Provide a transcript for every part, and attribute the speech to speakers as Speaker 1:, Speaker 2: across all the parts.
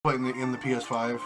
Speaker 1: But in the PS5.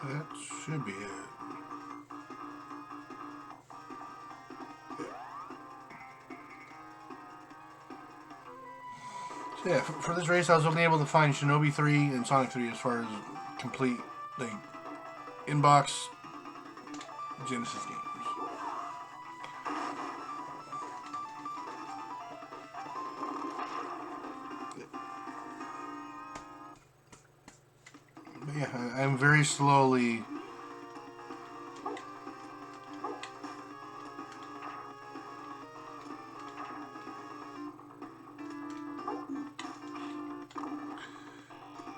Speaker 1: That should be it. So yeah, for this race, I was only able to find Shinobi 3 and Sonic 3 as far as complete, like, inbox Genesis games. But yeah, I'm very slowly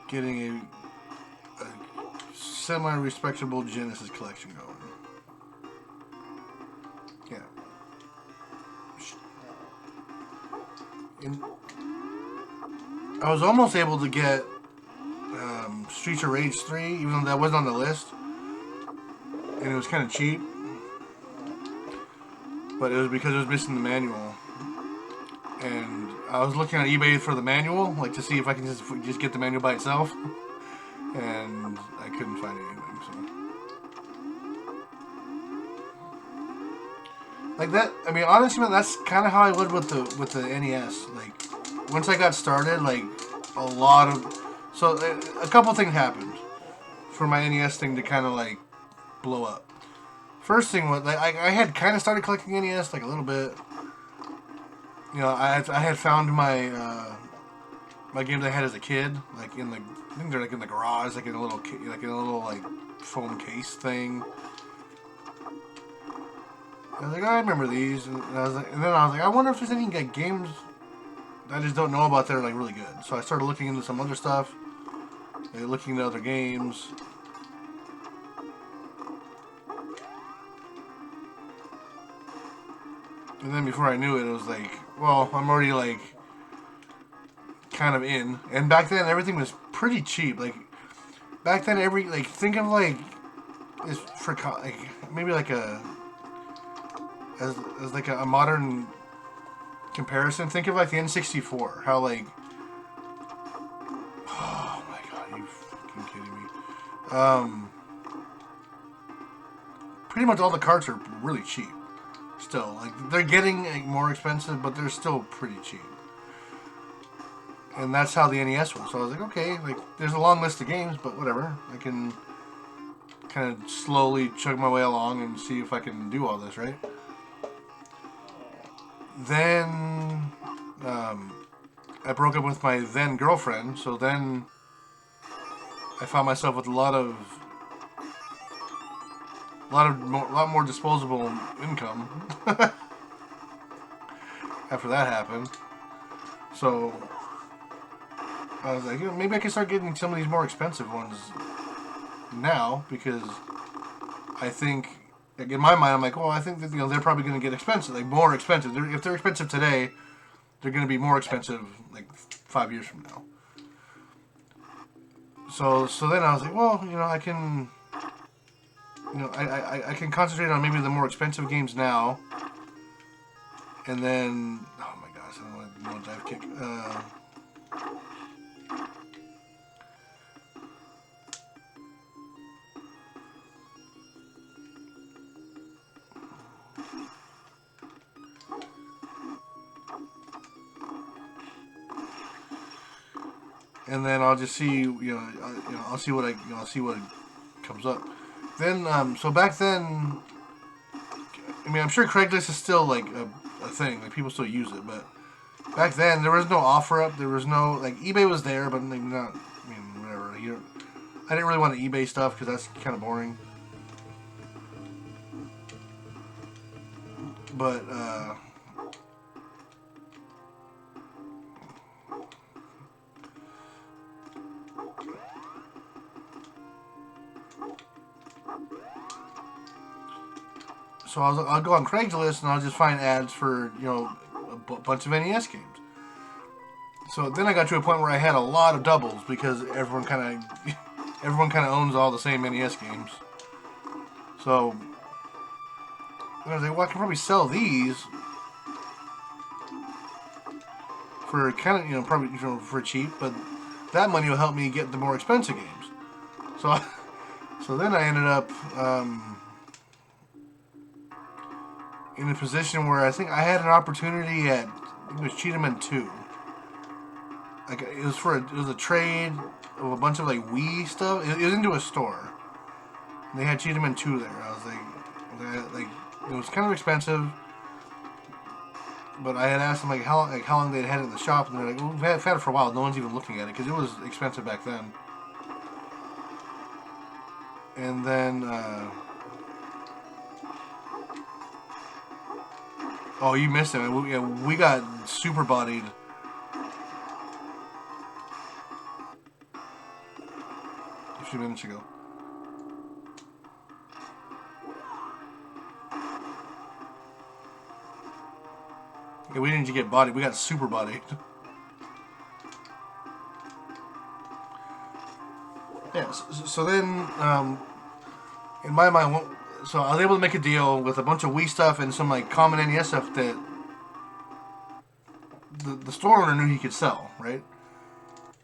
Speaker 1: getting a semi-respectable Genesis collection going. Yeah. I was almost able to get Streets of Rage 3, even though that wasn't on the list. And it was kind of cheap. But it was because it was missing the manual. And I was looking on eBay for the manual, like to see if I can just get the manual by itself. And I couldn't find anything, so. Like that, I mean, honestly, man, that's kind of how I would with the NES. Like, once I got started, like, a lot of So a couple things happened for my NES thing to kind of like blow up. First thing was like, I had kind of started collecting NES like a little bit. You know, I had found my my games I had as a kid, like in the I think they're like in the garage, like in a little like foam case thing. I was like, oh, I remember these, and I was like, and then I was like, I wonder if there's any like games I just don't know about that are like really good. So I started looking into some other stuff, like, looking into other games. And then before I knew it, it was like, well, I'm already like kind of in. And back then, everything was pretty cheap. Like back then, think of like is for like maybe like as like a modern comparison. Think of like the N64. How like, oh my god, are you fucking kidding me? Pretty much all the carts are really cheap. Still, like they're getting like, more expensive, but they're still pretty cheap. And that's how the NES was. So I was like, okay, like there's a long list of games, but whatever. I can kind of slowly chug my way along and see if I can do all this, right? Then I broke up with my then girlfriend, so then I found myself with a lot more disposable income after that happened. So I was like, you know, maybe I can start getting some of these more expensive ones now, because I think, like in my mind, I'm like, well, I think that they're probably going to get expensive, like more expensive. If they're expensive today, they're going to be more expensive like 5 years from now. So then I was like, well, I can, I can concentrate on maybe the more expensive games now, and then, oh my gosh, I don't want to dive kick. And then I'll just see, I'll see what I'll see what comes up. Then, so back then, I mean, I'm sure Craigslist is still like a thing, like people still use it, but back then there was no OfferUp, there was no like eBay was there, but like not, I mean, whatever. I didn't really want to eBay stuff because that's kind of boring. But so I'll go on Craigslist and I'll just find ads for a bunch of NES games. So then I got to a point where I had a lot of doubles because everyone kind of owns all the same NES games. So I was like, well, I can probably sell these for kind of probably for cheap, but that money will help me get the more expensive games. So then I ended up in a position where I think I had an opportunity at it was Cheetahman 2. Like it was a trade of a bunch of like Wii stuff. It was into a store. And they had Cheetahman 2 there. I was like it was kind of expensive, but I had asked them how long they'd had it in the shop, and they're like, well, we've had it for a while. No one's even looking at it because it was expensive back then. And then oh, you missed it. We got super bodied. A few minutes ago. Yeah, we didn't just get bodied. We got super bodied. Yeah. So then, in my mind, so I was able to make a deal with a bunch of Wii stuff and some like common NES stuff that the store owner knew he could sell, right?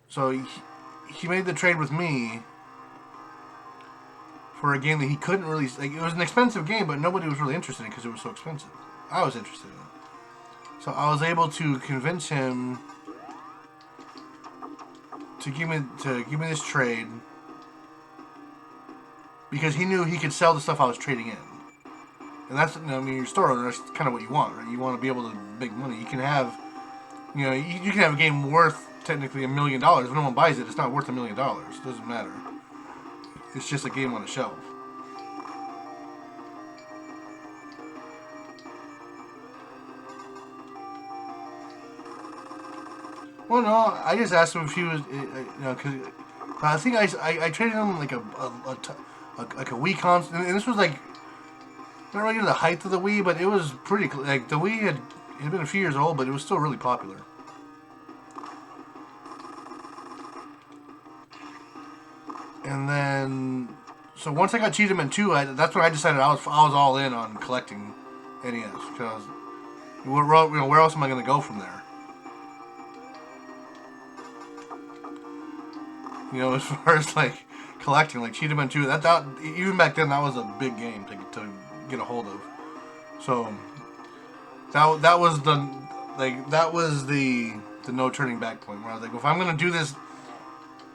Speaker 1: So he made the trade with me for a game that he couldn't really, like, it was an expensive game, but nobody was really interested in it because it was so expensive. I was interested in it. So I was able to convince him to give me this trade because he knew he could sell the stuff I was trading in. And that's, I mean, your store owner, that's kind of what you want, right? You want to be able to make money. You can have, you can have a game worth technically $1 million. If no one buys it, it's not worth $1 million. It doesn't matter. It's just a game on a shelf. Well, no, I just asked him if he was, because I think I traded him like a Wii console, and this was like not really the height of the Wii, but it was pretty like the Wii had been a few years old, but it was still really popular. And then, so once I got Cheetahman 2, that's when I decided I was all in on collecting NES because where else am I going to go from there? As far as like collecting, like Cheetahman 2, that even back then that was a big game to get a hold of. So that was the no turning back point where I was like, if I'm gonna do this,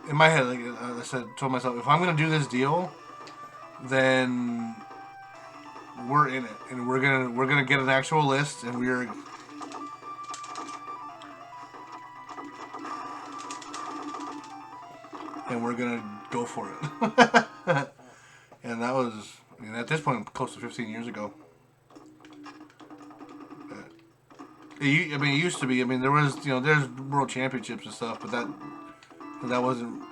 Speaker 1: in my head, like I told myself, if I'm gonna do this deal, then we're in it, and we're gonna get an actual list, and we're gonna go for it. And that was, at this point, close to 15 years ago. It used to be. There was, there's world championships and stuff, but that wasn't.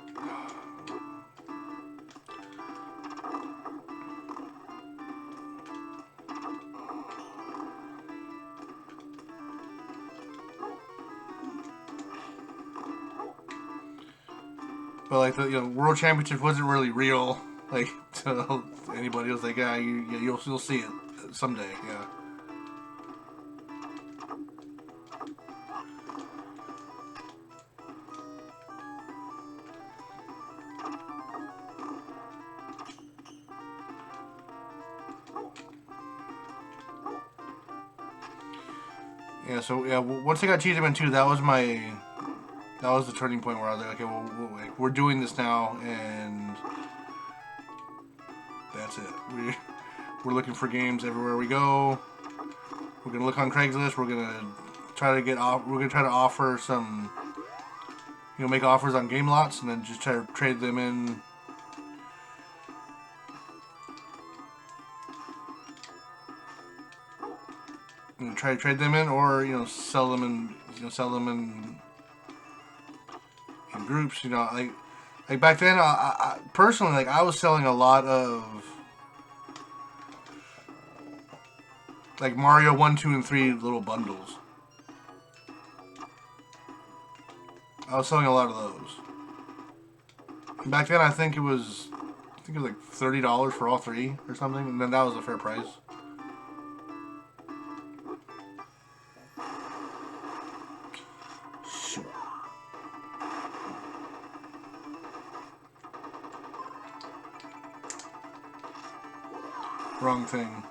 Speaker 1: But like the world championship wasn't really real. Like to anybody, it was like, you'll see it someday. Yeah. Yeah, so once I got Cheetahman 2, that was the turning point where I was like, okay, well, we're doing this now, and that's it. We're looking for games everywhere we go. We're gonna look on Craigslist. We're gonna try to offer some, make offers on game lots, and then just try to trade them in. Try to trade them in, or sell them in groups. Like back then, I personally, like, I was selling a lot of like Mario 1, 2, and 3 little bundles. I was selling a lot of those. And back then, I think it was like $30 for all 3 or something, and then that was a fair price. Wrong thing.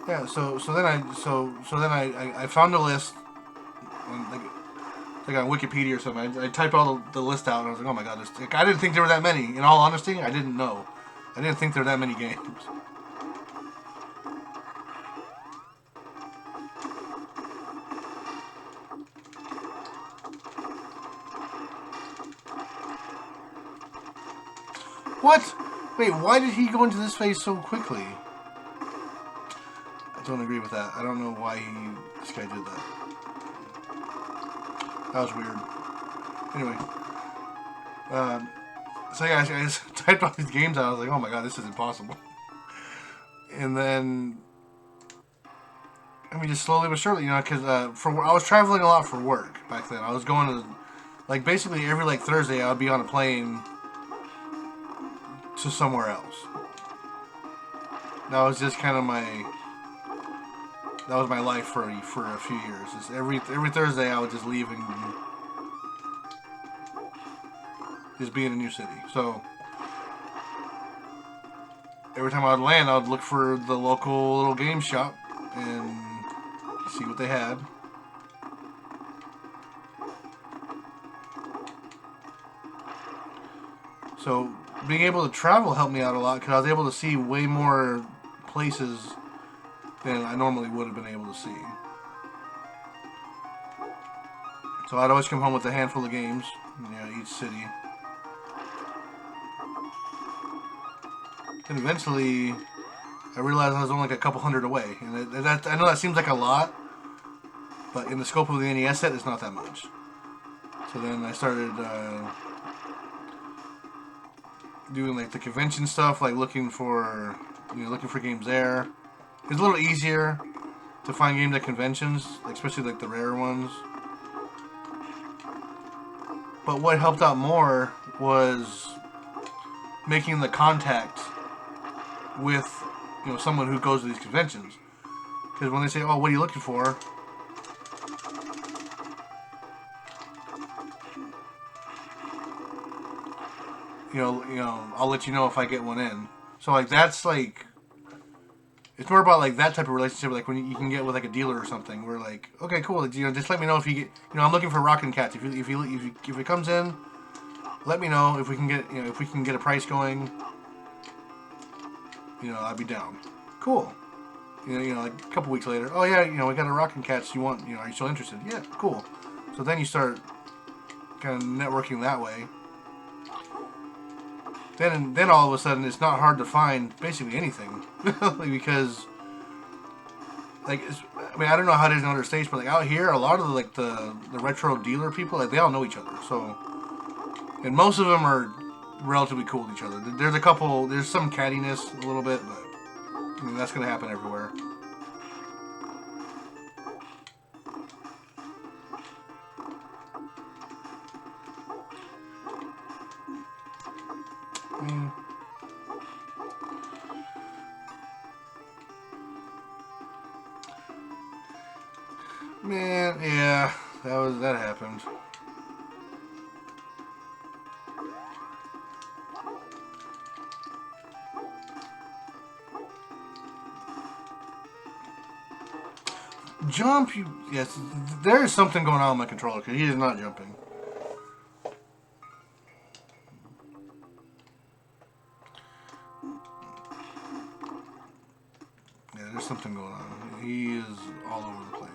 Speaker 1: Yeah, so then I found a list on, like on Wikipedia or something. I typed all the list out, and I was like, oh my god, I didn't think there were that many. In all honesty, I didn't know. I didn't think there were that many games. What? Wait, why did he go into this phase so quickly? I don't agree with that. I don't know why this guy did that. That was weird. Anyway. So yeah, I just typed all these games out. I was like, oh my god, this is impossible. And then, just slowly but surely, because I was traveling a lot for work back then. I was going to, like, basically every, like, Thursday I would be on a plane to somewhere else. That was just kind of that was my life for a few years. Just every Thursday I would just leave and just be in a new city. So every time I would land, I would look for the local little game shop and see what they had. So being able to travel helped me out a lot because I was able to see way more places than I normally would have been able to see. So I'd always come home with a handful of games, each city. And eventually, I realized I was only like a couple hundred away. And I know that seems like a lot, but in the scope of the NES set, it's not that much. So then I started doing like the convention stuff, like looking for games there. It's a little easier to find games at conventions, especially like the rare ones. But what helped out more was making the contact with someone who goes to these conventions. Because when they say, "Oh, what are you looking for?" I'll let you know if I get one in. So like that's like, it's more about like that type of relationship, like when you can get with like a dealer or something. We're like, okay, cool. Just let me know if you get. I'm looking for Rockin' Cats. If it comes in, let me know if we can get a price going. I'd be down. Cool. Like a couple weeks later, oh yeah, we got a Rockin' Cats. You want? Are you still interested? Yeah, cool. So then you start kind of networking that way. Then all of a sudden, it's not hard to find basically anything, because I don't know how it is in other states, but like out here, a lot of the retro dealer people, like they all know each other. So, and most of them are relatively cool with each other. There's some cattiness a little bit, but that's gonna happen everywhere. Man, yeah, that happened. Jump, yes, there is something going on with my controller because he is not jumping. Yeah, there's something going on. He is all over the place.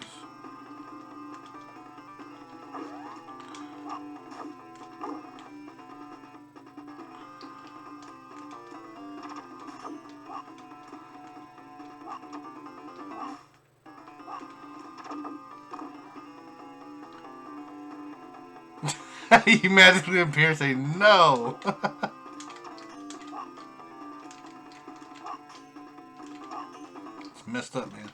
Speaker 1: He magically appears saying no. It's messed up, man.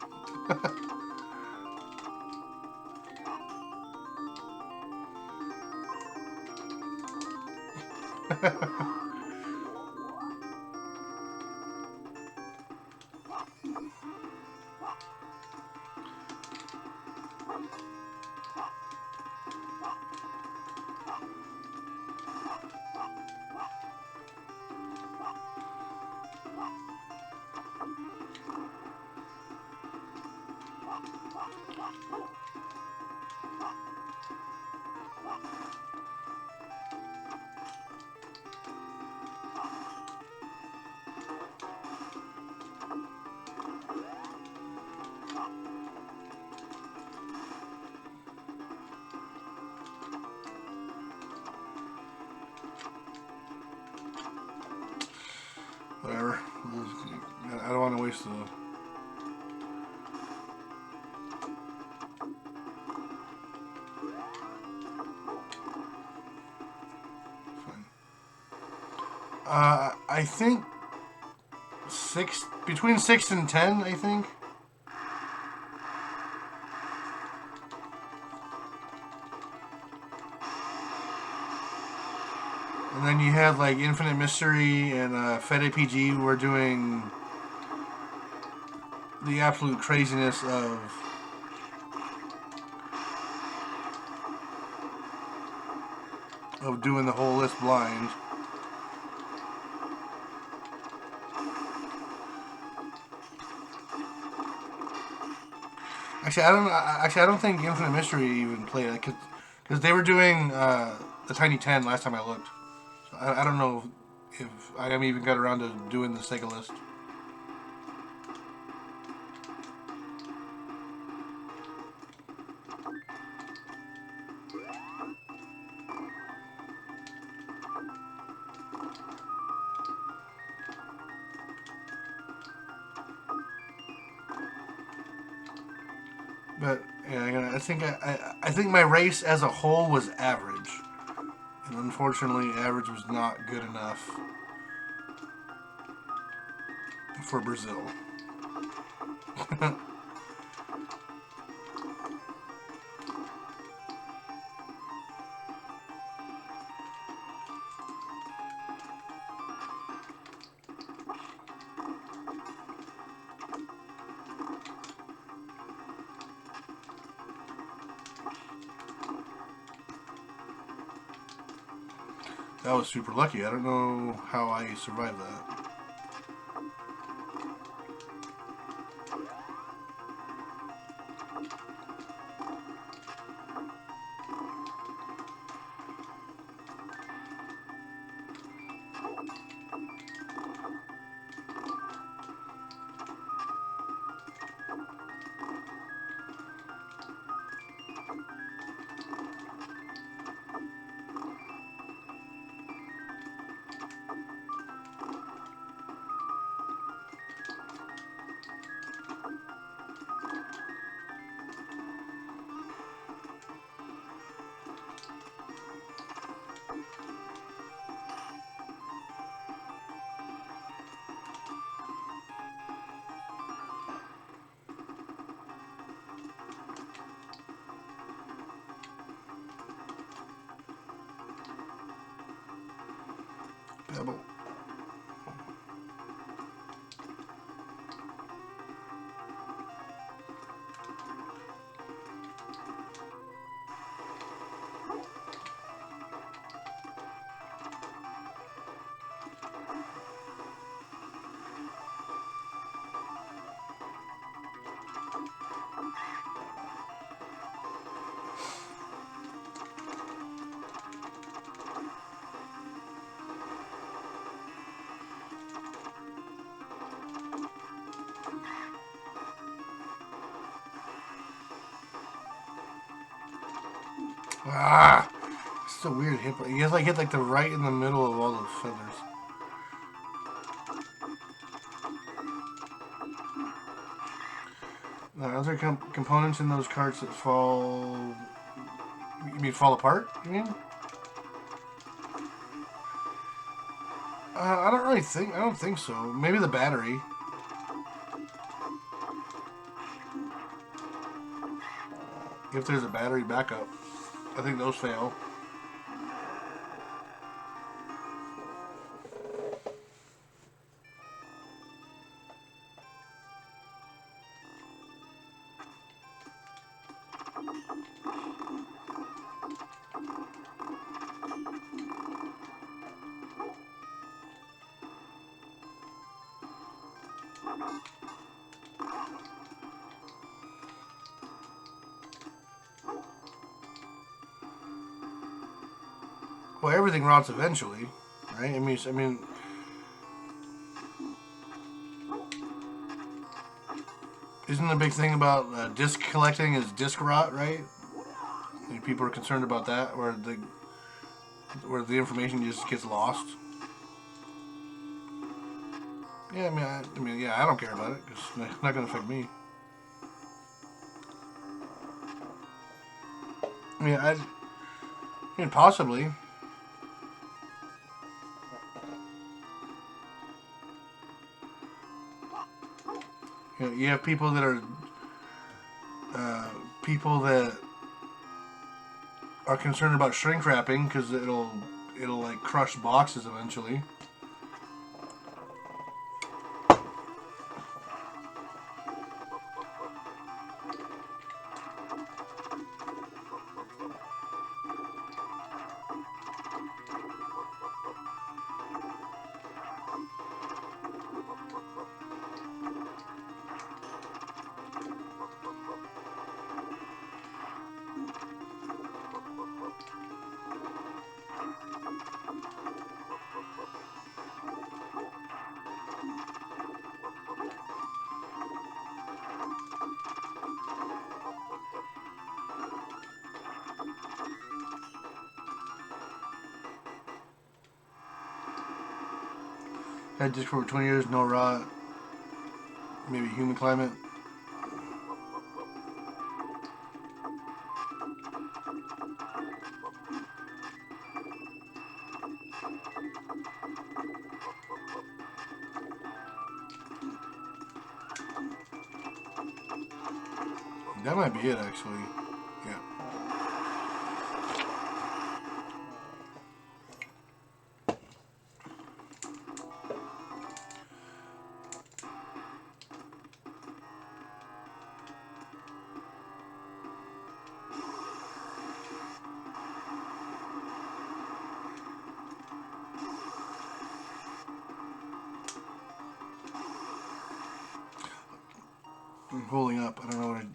Speaker 1: Whatever. I don't want to waste the... Fine. I think between 6 and 10, I think. And then you had like Infinite Mystery and Fed APG were doing the absolute craziness of doing the whole list blind. I don't think Infinite Mystery even played it because they were doing the Tiny 10 last time I looked. So I don't know if I am even got around to doing the Sega list. But yeah, I think my race as a whole was average, and unfortunately, average was not good enough for Brazil. That was super lucky. I don't know how I survived that. Pebble. Ah, it's so weird hit. You guys like hit like the right in the middle of all the feathers. Are there components in those carts that fall? You mean fall apart? You mean? I don't really think. I don't think so. Maybe the battery. If there's a battery backup, I think those fail. Well, everything rots eventually, right? Isn't the big thing about disc collecting is disc rot, right? And people are concerned about that, where the information just gets lost. Yeah, yeah, I don't care about it because it's not going to affect me. I mean, possibly. You have people that are people that are concerned about shrink wrapping because it'll like crush boxes eventually. Had disc for over 20 years, no rot. Maybe humid climate. That might be it, actually. Yeah. I'm holding up. I don't know what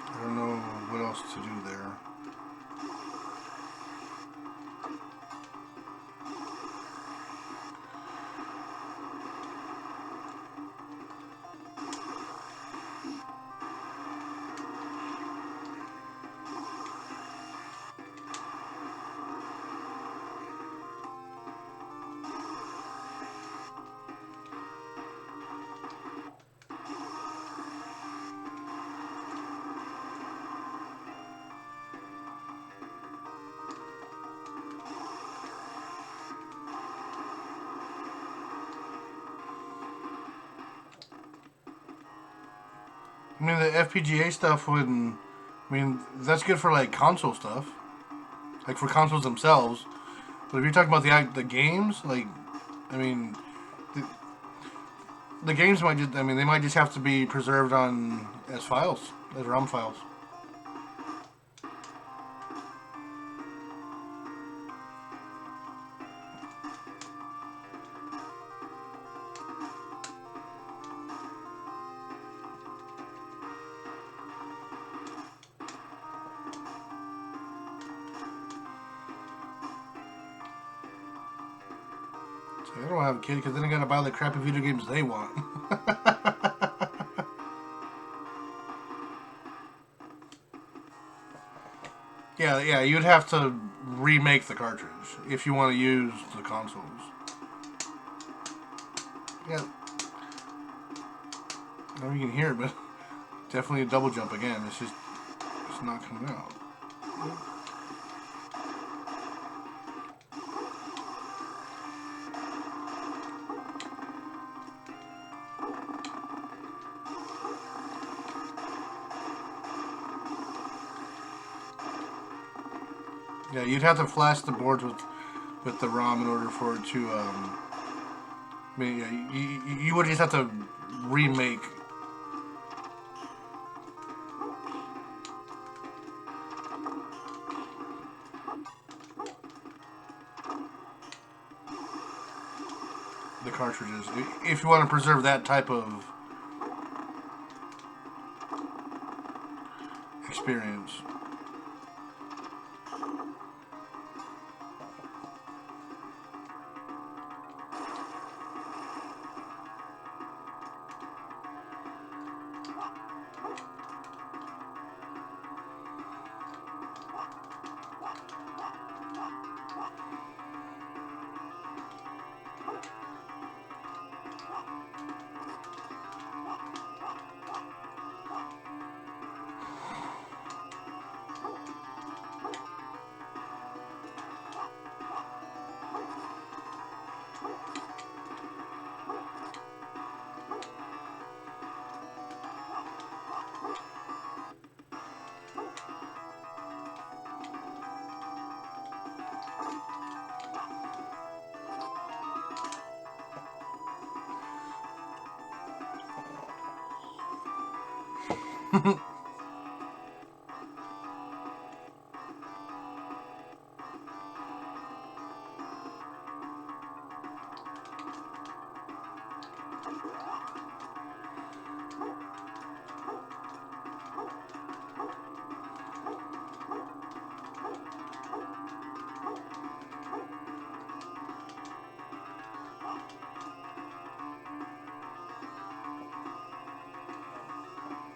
Speaker 1: I don't know what else to do there. I mean, the FPGA stuff wouldn't. I mean, that's good for like console stuff, like for consoles themselves. But if you're talking about the games, like, I mean, the games might just. I mean, they might just have to be preserved on as files, as ROM files. So I don't have a kid because then I gotta buy the crappy video games they want. Yeah, you'd have to remake the cartridge if you want to use the consoles. Yeah, I know you can hear it, but definitely a double jump again. It's not coming out. Yeah, you'd have to flash the boards with the ROM in order for it to. I mean, yeah, you would just have to remake. The cartridges if you want to preserve that type of experience.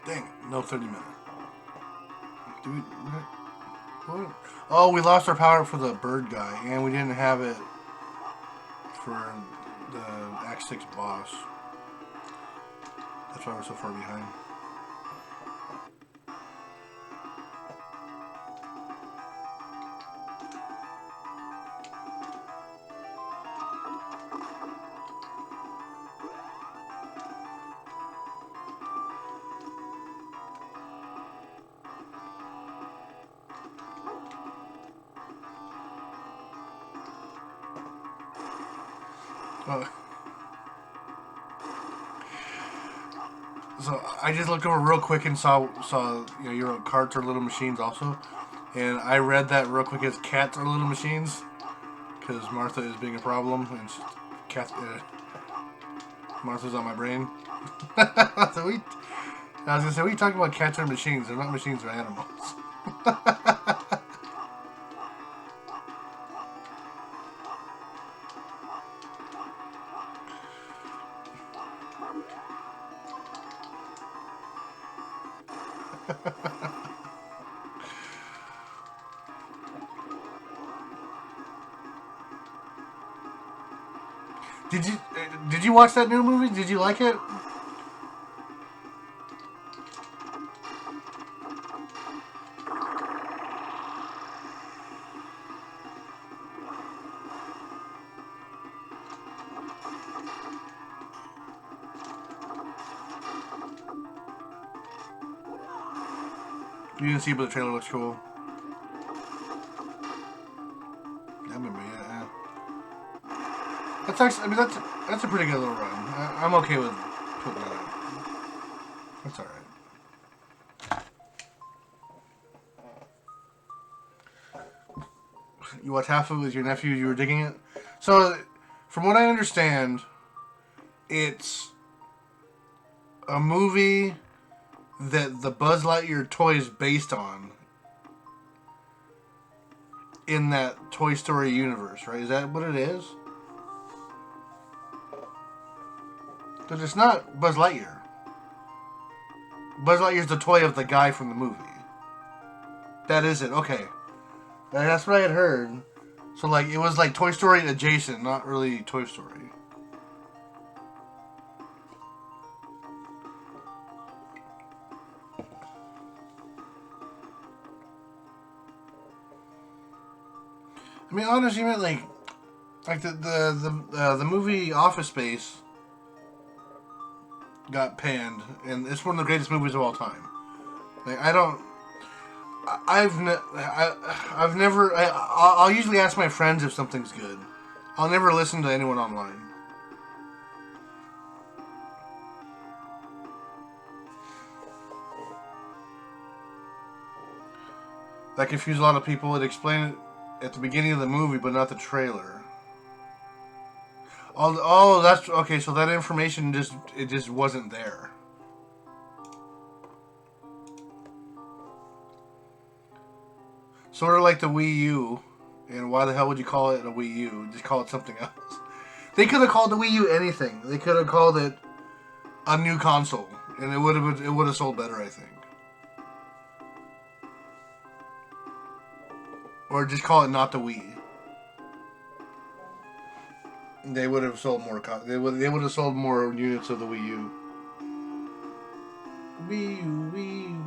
Speaker 1: Dang it, no 30 minutes. Do we, what? Oh, we lost our power for the bird guy, and we didn't have it for the Act 6 boss. That's why we're so far behind. So I just looked over real quick and saw your carts are little machines also, and I read that real quick as cats are little machines because Martha is being a problem and Martha's on my brain. So I was gonna say, we talking about cats are machines. They're not machines, they're animals. Did you watch that new movie? Did you like it? You didn't see, but the trailer looks cool. I remember, yeah. That's actually, I mean, that's a pretty good little run. I'm okay with putting that out. That's all right. You watched half of it with your nephew. You were digging it. So, from what I understand, it's a movie that the Buzz Lightyear toy is based on in that Toy Story universe, right? Is that what it is? Because it's not Buzz Lightyear. Buzz Lightyear's the toy of the guy from the movie. That is it. Okay. That's what I had heard. So, like, it was like Toy Story adjacent, not really Toy Story. I mean, honestly, man, like the movie Office Space got panned, and it's one of the greatest movies of all time. Like, I've never. I'll usually ask my friends if something's good. I'll never listen to anyone online. That confused a lot of people. It explained it at the beginning of the movie, but not the trailer. Oh, that's okay. So that information just wasn't there. Sort of like the Wii U. And why the hell would you call it a Wii U? Just call it something else. They could have called the Wii U anything. They could have called it a new console, and it would have sold better, I think. Or just call it not the Wii. They would have sold more. They would have sold more units of the Wii U. Wii U, Wii U.